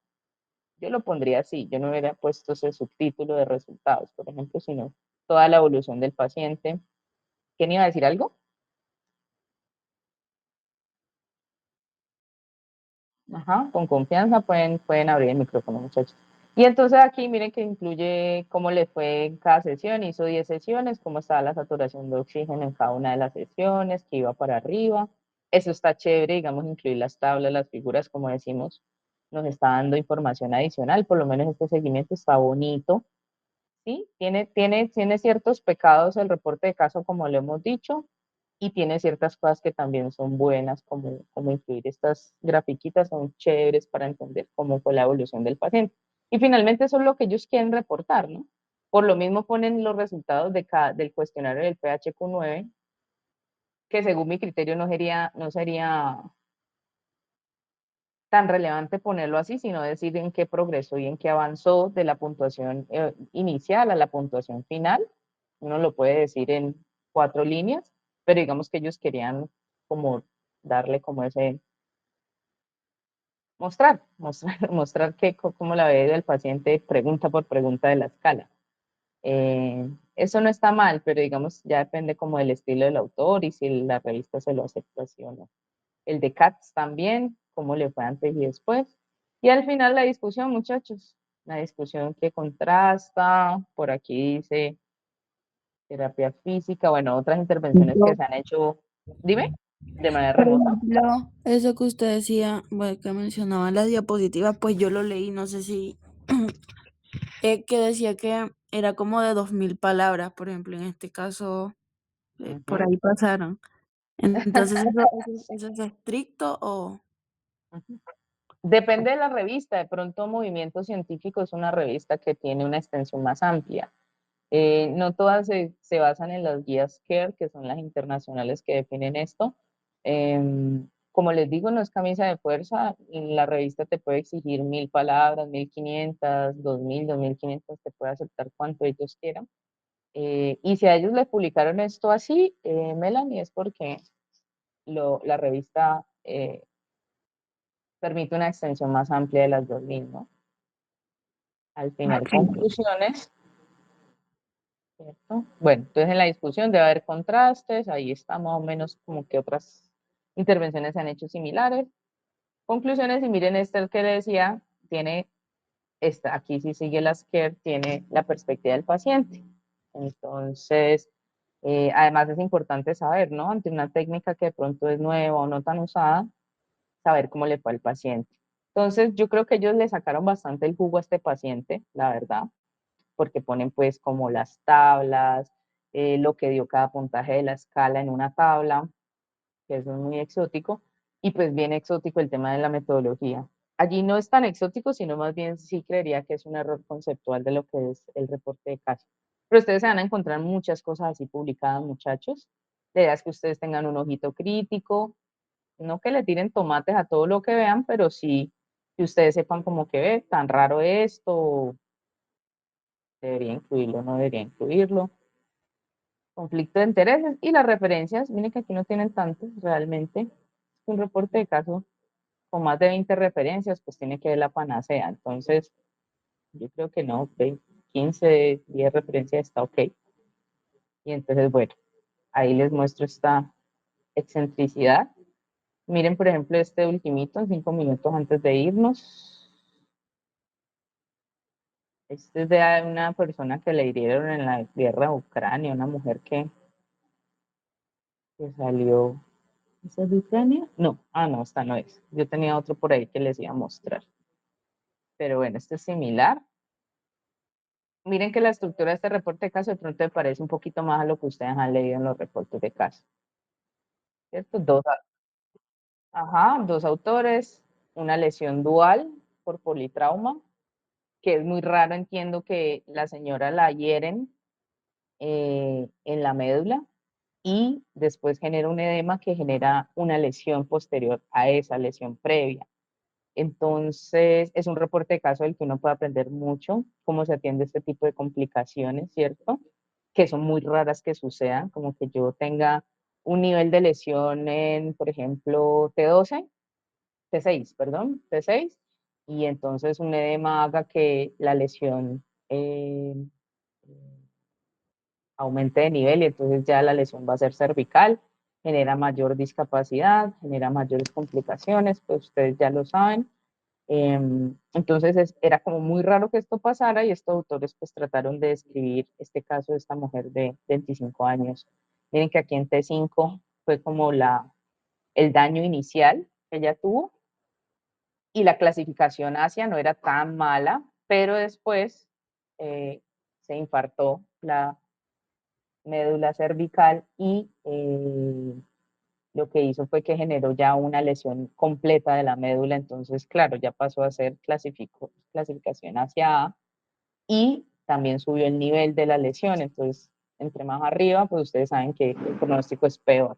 Yo lo pondría así, yo no hubiera puesto ese subtítulo de resultados, por ejemplo, sino toda la evolución del paciente. ¿Quién iba a decir algo? Ajá, con confianza pueden abrir el micrófono, muchachos. Y entonces aquí miren que incluye cómo le fue en cada sesión, hizo 10 sesiones, cómo estaba la saturación de oxígeno en cada una de las sesiones, que iba para arriba. Eso está chévere, digamos, incluir las tablas, las figuras, como decimos, nos está dando información adicional, por lo menos este seguimiento está bonito, ¿sí? Tiene ciertos pecados el reporte de caso, como lo hemos dicho, y tiene ciertas cosas que también son buenas, como incluir estas grafiquitas, son chéveres para entender cómo fue la evolución del paciente. Y finalmente eso es lo que ellos quieren reportar, ¿no? Por lo mismo ponen los resultados del cuestionario del PHQ-9, que según mi criterio no sería tan relevante ponerlo así, sino decir en qué progresó y en qué avanzó de la puntuación inicial a la puntuación final. Uno lo puede decir en 4 líneas, pero digamos que ellos querían como darle como ese, mostrar cómo la ve el paciente pregunta por pregunta de la escala. Eso no está mal, pero digamos, ya depende como del estilo del autor y si la revista se lo acepta así o no. El de Katz también, cómo le fue antes y después. Y al final la discusión, muchachos, la discusión que contrasta, por aquí dice terapia física, bueno, otras intervenciones que se han hecho, dime, de manera Por remota. ejemplo, eso que usted decía, bueno, que mencionaba las diapositivas, pues yo lo leí, no sé si, que decía que era como de 2000 palabras, por ejemplo, en este caso, por Ujú, ahí pasaron. Entonces, ¿eso es estricto o...? ujú. Depende de la revista, de pronto Movimiento Científico es una revista que tiene una extensión más amplia. No todas se basan en las guías CARE, que son las internacionales que definen esto. Como les digo, no es camisa de fuerza. La revista te puede exigir 1000 palabras, 1500, 2000, 2500, te puede aceptar cuanto ellos quieran. Y si a ellos les publicaron esto así, Melanie, es porque la revista permite una extensión más amplia de las 2000, ¿no? Al final, Ok. conclusiones. ¿Cierto? Bueno, entonces en la discusión debe haber contrastes, ahí está más o menos como que otras intervenciones se han hecho similares. Conclusiones, y miren este el que le decía, tiene, esta, aquí sí sigue las CARE, tiene la perspectiva del paciente. Entonces, además es importante saber, ¿no? Ante una técnica que de pronto es nueva o no tan usada, saber cómo le fue al paciente. Entonces, yo creo que ellos le sacaron bastante el jugo a este paciente, la verdad, porque ponen pues como las tablas, lo que dio cada puntaje de la escala en una tabla, que eso es muy exótico, y pues bien exótico el tema de la metodología. Allí no es tan exótico, sino más bien sí creería que es un error conceptual de lo que es el reporte de caso. Pero ustedes se van a encontrar muchas cosas así publicadas, muchachos. La idea es que ustedes tengan un ojito crítico, no que le tiren tomates a todo lo que vean, pero sí que ustedes sepan como que ve, tan raro esto, debería incluirlo, no debería incluirlo. Conflicto de intereses y las referencias, miren que aquí no tienen tantos realmente. Un reporte de caso con más de 20 referencias, pues tiene que ver la panacea. Entonces, yo creo que no, 15, 10 referencias está ok. Y entonces, bueno, ahí les muestro esta excentricidad. Miren, por ejemplo, este ultimito, 5 minutos antes de irnos. Este es de una persona que le hirieron en la guerra de Ucrania, una mujer que salió. ¿Esa es de Ucrania? No, no, esta no es. Yo tenía otro por ahí que les iba a mostrar. Pero bueno, este es similar. Miren que la estructura de este reporte de caso de pronto me parece un poquito más a lo que ustedes han leído en los reportes de caso. ¿Cierto? Dos autores, una lesión dual por politrauma, que es muy raro, entiendo que la señora la hieren en la médula y después genera un edema que genera una lesión posterior a esa lesión previa. Entonces, es un reporte de caso del que uno puede aprender mucho, cómo se atiende este tipo de complicaciones, ¿cierto? Que son muy raras que sucedan, como que yo tenga un nivel de lesión en, por ejemplo, T12, T6, perdón, T6, y entonces un edema haga que la lesión aumente de nivel y entonces ya la lesión va a ser cervical, genera mayor discapacidad, genera mayores complicaciones, pues ustedes ya lo saben. Entonces era como muy raro que esto pasara y estos autores pues trataron de describir este caso de esta mujer de 25 años. Miren que aquí en T5 fue como el daño inicial que ella tuvo y la clasificación hacia no era tan mala, pero después se infartó la médula cervical y lo que hizo fue que generó ya una lesión completa de la médula, entonces, claro, ya pasó a ser clasificación hacia A y también subió el nivel de la lesión, entonces, entre más arriba, pues ustedes saben que el pronóstico es peor.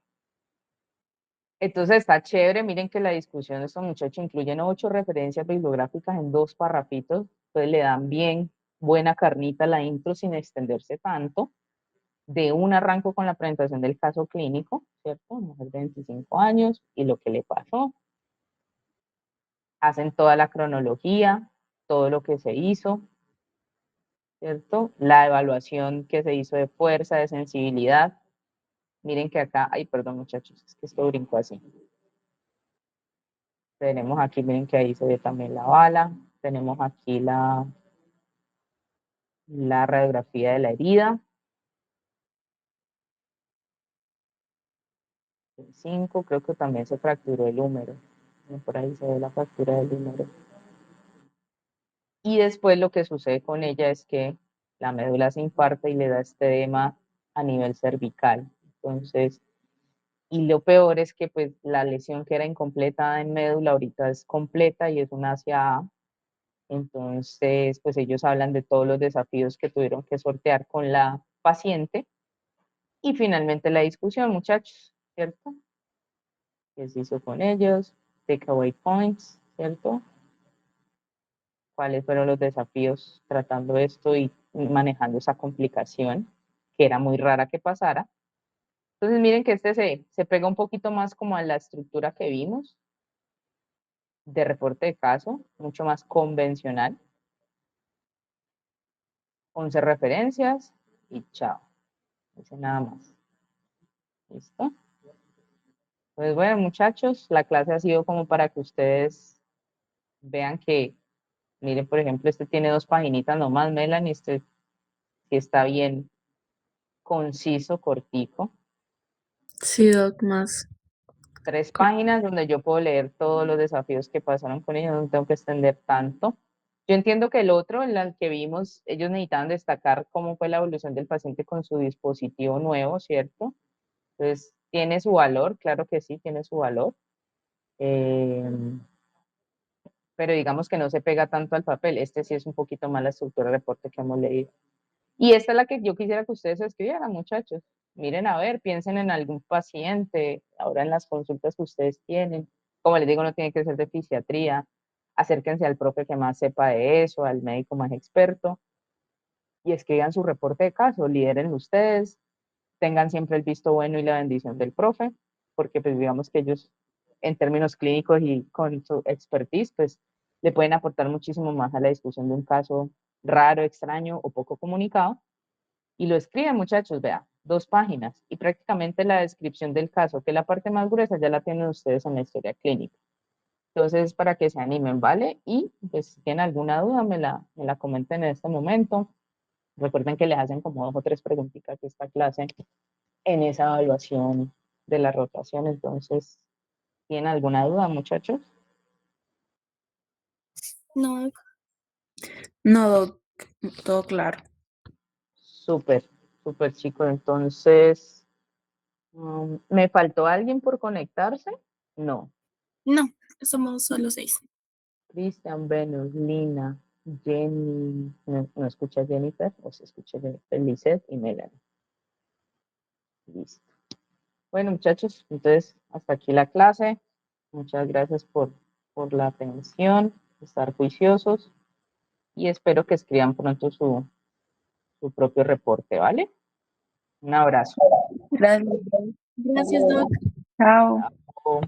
Entonces está chévere, miren que la discusión de estos muchachos incluyen 8 referencias bibliográficas en 2 parrafitos, entonces le dan bien buena carnita a la intro sin extenderse tanto. De un arranco con la presentación del caso clínico, ¿cierto? Mujer de 25 años y lo que le pasó. Hacen toda la cronología, todo lo que se hizo, ¿cierto? La evaluación que se hizo de fuerza, de sensibilidad. Miren que acá, ay, perdón muchachos, es que esto brincó así. Tenemos aquí, miren que ahí se ve también la bala. Tenemos aquí la radiografía de la herida. 5, creo que también se fracturó el húmero. Por ahí se ve la fractura del húmero. Y después lo que sucede con ella es que la médula se infarta y le da este edema a nivel cervical. Entonces, y lo peor es que pues la lesión que era incompleta en médula ahorita es completa y es un ACA. Entonces, pues ellos hablan de todos los desafíos que tuvieron que sortear con la paciente. Y finalmente la discusión, muchachos, ¿cierto? ¿Qué se hizo con ellos? Takeaway points, ¿cierto? ¿Cuáles fueron los desafíos tratando esto y manejando esa complicación que era muy rara que pasara? Entonces miren que este se pega un poquito más como a la estructura que vimos de reporte de caso, mucho más convencional. 11 referencias y chao. Dice nada más. ¿Listo? Pues bueno, muchachos, la clase ha sido como para que ustedes vean que, miren, por ejemplo, este tiene 2 paginitas nomás, Melanie, este sí está bien conciso, cortico. Sí, Doc, más. 3 páginas donde yo puedo leer todos los desafíos que pasaron con ellos, no tengo que extender tanto. Yo entiendo que el otro, en el que vimos, ellos necesitaban destacar cómo fue la evolución del paciente con su dispositivo nuevo, ¿cierto? Entonces, tiene su valor, claro que sí, tiene su valor. Pero digamos que no se pega tanto al papel. Este sí es un poquito más la estructura de reporte que hemos leído. Y esta es la que yo quisiera que ustedes escribieran, muchachos. Miren, a ver, piensen en algún paciente, ahora en las consultas que ustedes tienen. Como les digo, no tiene que ser de fisiatría. Acérquense al profe que más sepa de eso, al médico más experto, y escriban su reporte de caso, lideren ustedes, tengan siempre el visto bueno y la bendición del profe, porque pues digamos que ellos en términos clínicos y con su expertise, pues le pueden aportar muchísimo más a la discusión de un caso raro, extraño o poco comunicado. Y lo escriben, muchachos, vea, 2 páginas y prácticamente la descripción del caso, que es la parte más gruesa, ya la tienen ustedes en la historia clínica. Entonces, para que se animen, ¿vale? Y pues si tienen alguna duda, me la comenten en este momento. Recuerden que les hacen como 2 o 3 preguntitas de esta clase en esa evaluación de la rotación. Entonces, ¿tienen alguna duda, muchachos? No, Doc. No, Doc, todo claro. Súper, súper chicos. Entonces, ¿me faltó alguien por conectarse? No. No, somos solo 6. Cristian, Venus, Lina, Jenny, no escucha Jennifer, o se escucha Jennifer, Lizeth y Melanie. Listo. Bueno, muchachos, entonces hasta aquí la clase. Muchas gracias por la atención, estar juiciosos y espero que escriban pronto su propio reporte, ¿vale? Un abrazo. Gracias. Gracias, Doc. Chao. Chao.